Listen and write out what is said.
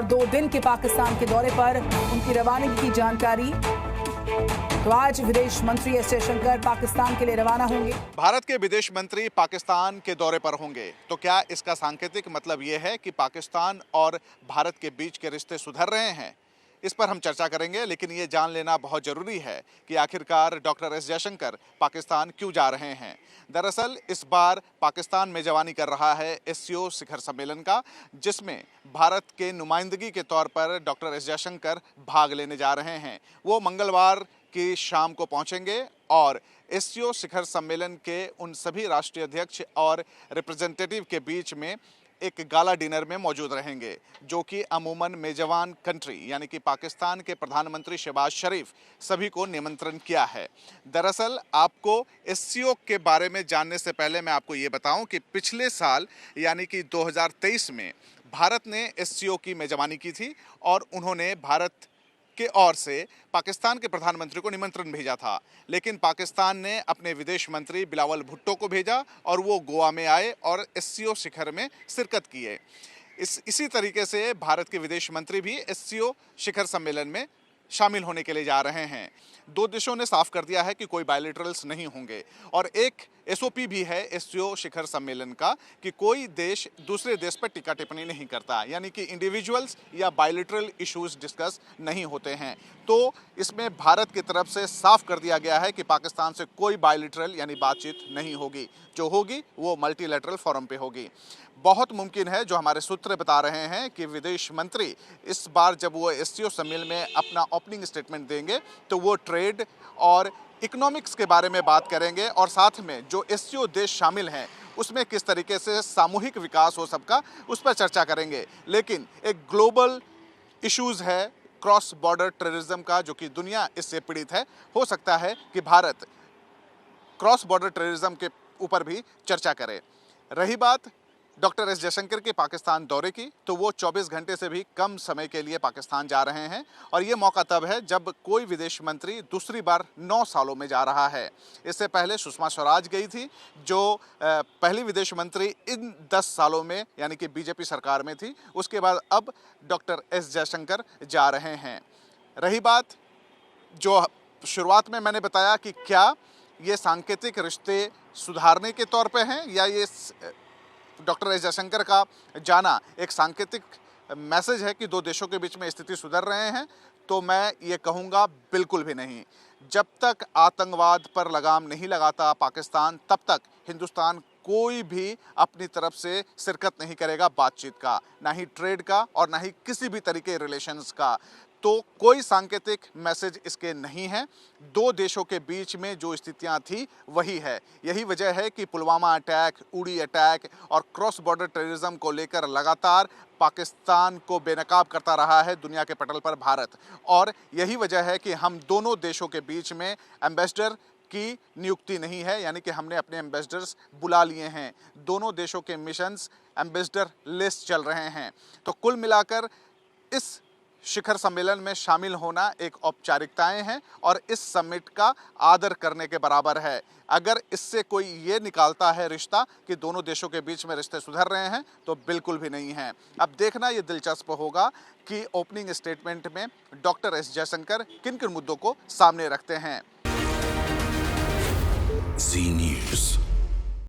2 दिन के पाकिस्तान के दौरे पर उनकी रवानगी की जानकारी। तो आज विदेश मंत्री एस जयशंकर पाकिस्तान के लिए रवाना होंगे। भारत के विदेश मंत्री पाकिस्तान के दौरे पर होंगे, तो क्या इसका सांकेतिक मतलब ये है कि पाकिस्तान और भारत के बीच के रिश्ते सुधर रहे हैं? इस पर हम चर्चा करेंगे, लेकिन ये जान लेना बहुत ज़रूरी है कि आखिरकार डॉक्टर एस जयशंकर पाकिस्तान क्यों जा रहे हैं। दरअसल इस बार पाकिस्तान मेजबानी कर रहा है एससीओ शिखर सम्मेलन का, जिसमें भारत के नुमाइंदगी के तौर पर डॉक्टर एस जयशंकर भाग लेने जा रहे हैं। वो मंगलवार की शाम को पहुंचेंगे और एससीओ शिखर सम्मेलन के उन सभी राष्ट्रीय अध्यक्ष और रिप्रेजेंटेटिव के बीच में एक गाला डिनर में मौजूद रहेंगे, जो कि अमूमन मेजबान कंट्री यानी कि पाकिस्तान के प्रधानमंत्री शहबाज शरीफ सभी को निमंत्रण किया है। दरअसल आपको एससीओ के बारे में जानने से पहले मैं आपको ये बताऊं कि पिछले साल यानी कि 2023 में भारत ने एससीओ की मेजबानी की थी और उन्होंने भारत के ओर से पाकिस्तान के प्रधानमंत्री को निमंत्रण भेजा था, लेकिन पाकिस्तान ने अपने विदेश मंत्री बिलावल भुट्टो को भेजा और वो गोवा में आए और एससीओ शिखर में शिरकत किए। इसी तरीके से भारत के विदेश मंत्री भी एससीओ शिखर सम्मेलन में शामिल होने के लिए जा रहे हैं। दो देशों ने साफ कर दिया है कि कोई बायलैटरल्स नहीं होंगे और एक एसओपी भी है एससीओ शिखर सम्मेलन का कि कोई देश दूसरे देश पर टिक्का टिप्पणी नहीं करता, यानी कि इंडिविजुअल्स या बायलैटरल इश्यूज डिस्कस नहीं होते हैं। तो इसमें भारत की तरफ से साफ कर दिया गया है कि पाकिस्तान से कोई बायलैटरल यानी बातचीत नहीं होगी, जो होगी वो मल्टीलैटरल फोरम पे होगी। बहुत मुमकिन है, जो हमारे सूत्र बता रहे हैं, कि विदेश मंत्री इस बार जब वो एससीओ सम्मेलन में अपना ओपनिंग स्टेटमेंट देंगे तो वो ट्रेड और इकोनॉमिक्स के बारे में बात करेंगे और साथ में जो एससीओ देश शामिल हैं उसमें किस तरीके से सामूहिक विकास हो सबका, उस पर चर्चा करेंगे। लेकिन एक ग्लोबल इश्यूज़ है क्रॉस बॉर्डर टेररिज्म का, जो कि दुनिया इससे पीड़ित है। हो सकता है कि भारत क्रॉस बॉर्डर टेररिज्म के ऊपर भी चर्चा करे। रही बात डॉक्टर एस जयशंकर के पाकिस्तान दौरे की, तो वो 24 घंटे से भी कम समय के लिए पाकिस्तान जा रहे हैं और ये मौका तब है जब कोई विदेश मंत्री दूसरी बार 9 सालों में जा रहा है। इससे पहले सुषमा स्वराज गई थी, जो पहली विदेश मंत्री इन 10 सालों में यानी कि बीजेपी सरकार में थी। उसके बाद अब डॉक्टर एस जयशंकर जा रहे हैं। रही बात जो शुरुआत में मैंने बताया कि क्या ये सांकेतिक रिश्ते सुधारने के तौर पे हैं या ये डॉक्टर एस जयशंकर का जाना एक सांकेतिक मैसेज है कि दो देशों के बीच में स्थिति सुधर रहे हैं, तो मैं ये कहूँगा बिल्कुल भी नहीं। जब तक आतंकवाद पर लगाम नहीं लगाता पाकिस्तान, तब तक हिंदुस्तान कोई भी अपनी तरफ से शिरकत नहीं करेगा बातचीत का, ना ही ट्रेड का और ना ही किसी भी तरीके रिलेशंस का। तो कोई सांकेतिक मैसेज इसके नहीं है। दो देशों के बीच में जो स्थितियां थी वही है। यही वजह है कि पुलवामा अटैक, उड़ी अटैक और क्रॉस बॉर्डर टेररिज्म को लेकर लगातार पाकिस्तान को बेनकाब करता रहा है दुनिया के पटल पर भारत। और यही वजह है कि हम दोनों देशों के बीच में एम्बेसडर की नियुक्ति नहीं है, यानी कि हमने अपने एम्बेसडर्स बुला लिए हैं। दोनों देशों के मिशंस एम्बेसडर लिस्ट चल रहे हैं। तो कुल मिलाकर इस शिखर सम्मेलन में शामिल होना एक औपचारिकताएं हैं और इस समिट का आदर करने के बराबर है। अगर इससे कोई ये निकालता है रिश्ता कि दोनों देशों के बीच में रिश्ते सुधर रहे हैं, तो बिल्कुल भी नहीं है। अब देखना ये दिलचस्प होगा कि ओपनिंग स्टेटमेंट में डॉक्टर एस जयशंकर किन किन मुद्दों को सामने रखते हैं।